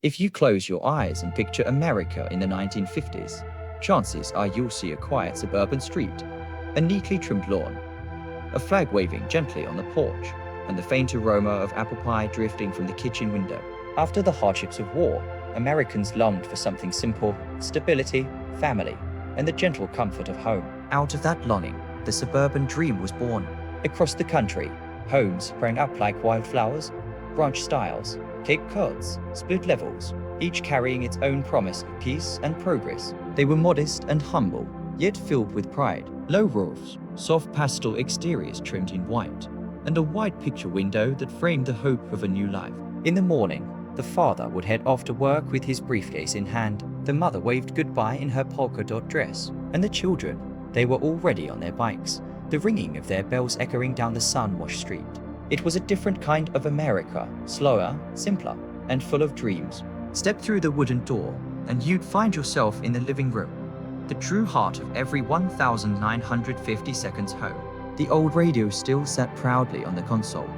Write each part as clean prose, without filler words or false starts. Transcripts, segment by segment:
If you close your eyes and picture America in the 1950s, chances are you'll see a quiet suburban street, a neatly trimmed lawn, a flag waving gently on the porch, and the faint aroma of apple pie drifting from the kitchen window. After the hardships of war, Americans longed for something simple: stability, family, and the gentle comfort of home. Out of that longing, the suburban dream was born. Across the country, homes sprang up like wildflowers: ranch styles, Cape Cods, split levels, each carrying its own promise of peace and progress. They were modest and humble, yet filled with pride. Low roofs, soft pastel exteriors trimmed in white, and a wide picture window that framed the hope of a new life. In the morning, the father would head off to work with his briefcase in hand. The mother waved goodbye in her polka dot dress, and the children, they were already on their bikes, the ringing of their bells echoing down the sun-washed street. It was a different kind of America, slower, simpler, and full of dreams. Step through the wooden door, and you'd find yourself in the living room, the true heart of every 1,950 seconds home. The old radio still sat proudly on the console,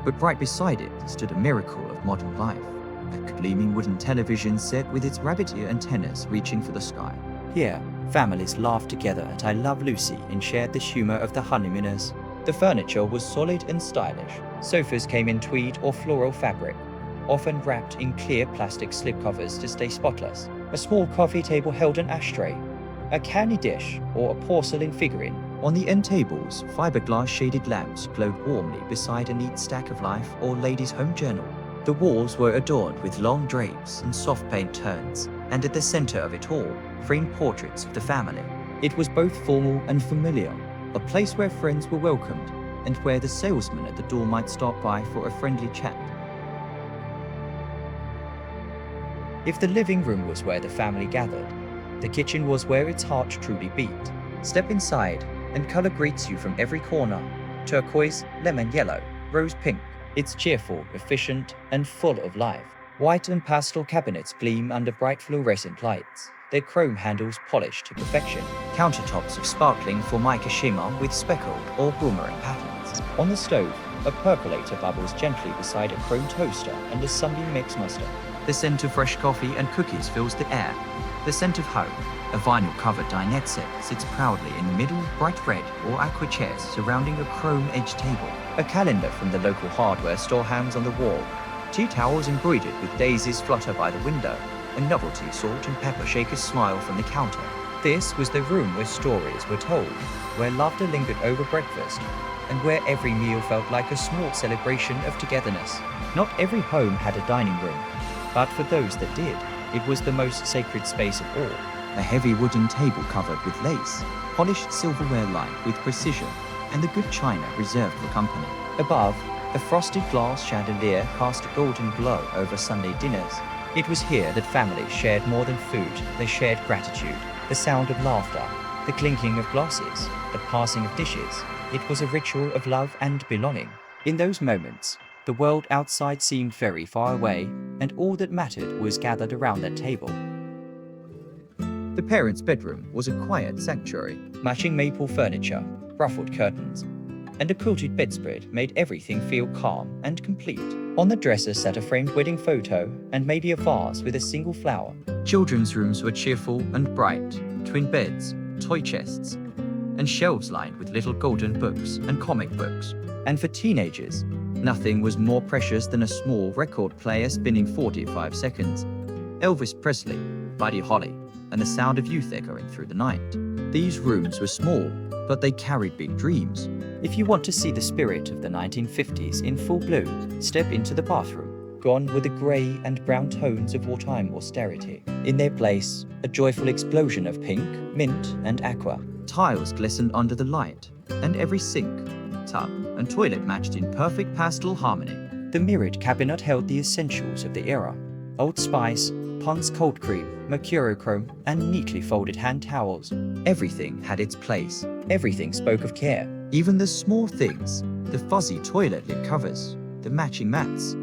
but right beside it stood a miracle of modern life, a gleaming wooden television set with its rabbit ear antennas reaching for the sky. Here, families laughed together at I Love Lucy and shared the humor of the honeymooners. The furniture was solid and stylish. Sofas came in tweed or floral fabric, often wrapped in clear plastic slipcovers to stay spotless. A small coffee table held an ashtray, a candy dish, or a porcelain figurine. On the end tables, fiberglass shaded lamps glowed warmly beside a neat stack of Life or Ladies' Home Journal. The walls were adorned with long drapes and soft paint turns, and at the center of it all, framed portraits of the family. It was both formal and familiar, a place where friends were welcomed and where the salesman at the door might stop by for a friendly chat. If the living room was where the family gathered, the kitchen was where its heart truly beat. Step inside, and color greets you from every corner: turquoise, lemon yellow, rose pink. It's cheerful, efficient, and full of life. White and pastel cabinets gleam under bright fluorescent lights, their chrome handles polished to perfection. Countertops of sparkling formica shimmer with speckled or boomerang patterns. On the stove, a percolator bubbles gently beside a chrome toaster and a Sunbeam mix mustard. The scent of fresh coffee and cookies fills the air. The scent of home. A vinyl-covered dinette set sits proudly in the middle, bright red or aqua chairs surrounding a chrome-edged table. A calendar from the local hardware store hangs on the wall. Tea towels embroidered with daisies flutter by the window. A novelty salt and pepper shakers smile from the counter. This was the room where stories were told, where laughter lingered over breakfast, and where every meal felt like a small celebration of togetherness. Not every home had a dining room, but for those that did, it was the most sacred space of all. A heavy wooden table covered with lace, polished silverware lined with precision, and the good china reserved for company. Above, a frosted glass chandelier cast a golden glow over Sunday dinners. It was here that families shared more than food. They shared gratitude, the sound of laughter, the clinking of glasses, the passing of dishes. It was a ritual of love and belonging. In those moments, the world outside seemed very far away, and all that mattered was gathered around that table. The parents' bedroom was a quiet sanctuary. Matching maple furniture, ruffled curtains, and a quilted bedspread made everything feel calm and complete. On the dresser sat a framed wedding photo and maybe a vase with a single flower. Children's rooms were cheerful and bright, twin beds, toy chests, and shelves lined with little golden books and comic books. And for teenagers, nothing was more precious than a small record player spinning 45 seconds. Elvis Presley, Buddy Holly, and the sound of youth echoing through the night. These rooms were small, but they carried big dreams. If you want to see the spirit of the 1950s in full bloom, step into the bathroom, gone were the grey and brown tones of wartime austerity. In their place, a joyful explosion of pink, mint, and aqua. Tiles glistened under the light, and every sink, tub, and toilet matched in perfect pastel harmony. The mirrored cabinet held the essentials of the era: Old Spice, Pond's cold cream, mercurochrome, and neatly folded hand towels. Everything had its place. Everything spoke of care. Even the small things, the fuzzy toilet lid covers, the matching mats,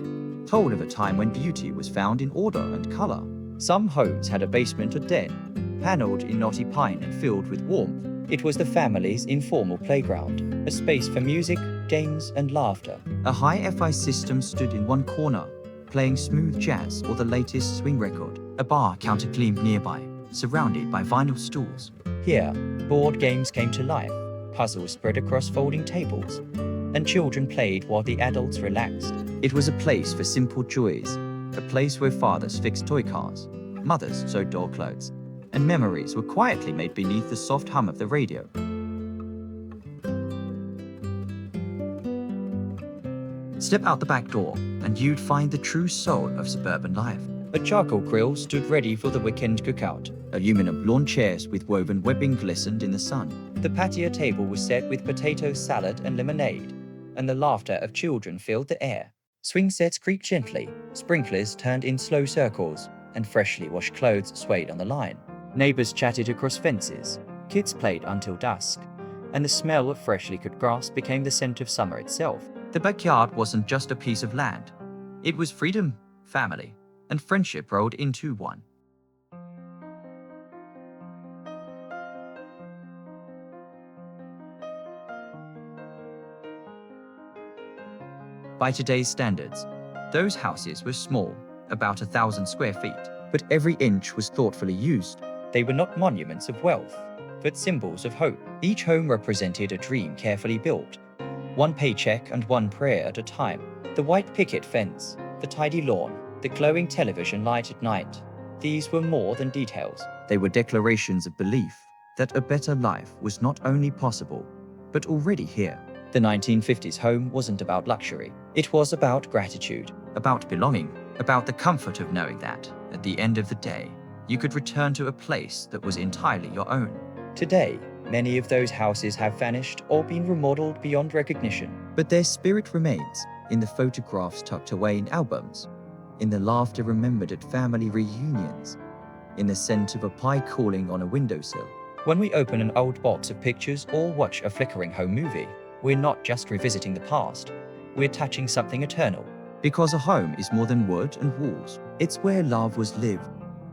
told of a time when beauty was found in order and color. Some homes had a basement or den, paneled in knotty pine and filled with warmth. It was the family's informal playground, a space for music, games, and laughter. A hi-fi system stood in one corner, playing smooth jazz or the latest swing record. A bar counter gleamed nearby, surrounded by vinyl stools. Here, board games came to life, puzzles spread across folding tables, and children played while the adults relaxed. It was a place for simple joys, a place where fathers fixed toy cars, mothers sewed door clothes, and memories were quietly made beneath the soft hum of the radio. Step out the back door, and you'd find the true soul of suburban life. A charcoal grill stood ready for the weekend cookout. Aluminum lawn chairs with woven webbing glistened in the sun. The patio table was set with potato salad and lemonade, and the laughter of children filled the air. Swing sets creaked gently, sprinklers turned in slow circles, and freshly washed clothes swayed on the line. Neighbors chatted across fences, kids played until dusk, and the smell of freshly cut grass became the scent of summer itself. The backyard wasn't just a piece of land. It was freedom, family, and friendship rolled into one. By today's standards, those houses were small, about 1,000 square feet, but every inch was thoughtfully used. They were not monuments of wealth, but symbols of hope. Each home represented a dream carefully built, one paycheck and one prayer at a time. The white picket fence, the tidy lawn, the glowing television light at night. These were more than details. They were declarations of belief that a better life was not only possible, but already here. The 1950s home wasn't about luxury. It was about gratitude, about belonging, about the comfort of knowing that, at the end of the day, you could return to a place that was entirely your own. Today, many of those houses have vanished or been remodeled beyond recognition, but their spirit remains in the photographs tucked away in albums, in the laughter remembered at family reunions, in the scent of a pie cooling on a windowsill. When we open an old box of pictures or watch a flickering home movie, we're not just revisiting the past, we're touching something eternal. Because a home is more than wood and walls. It's where love was lived,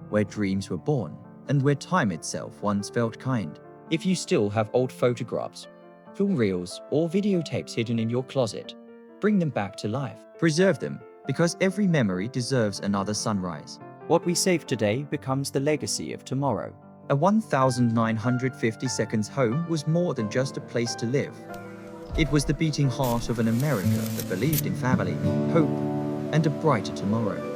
where dreams were born, and where time itself once felt kind. If you still have old photographs, film reels, or videotapes hidden in your closet, bring them back to life. Preserve them, because every memory deserves another sunrise. What we save today becomes the legacy of tomorrow. A 1,950 seconds home was more than just a place to live. It was the beating heart of an America that believed in family, hope, and a brighter tomorrow.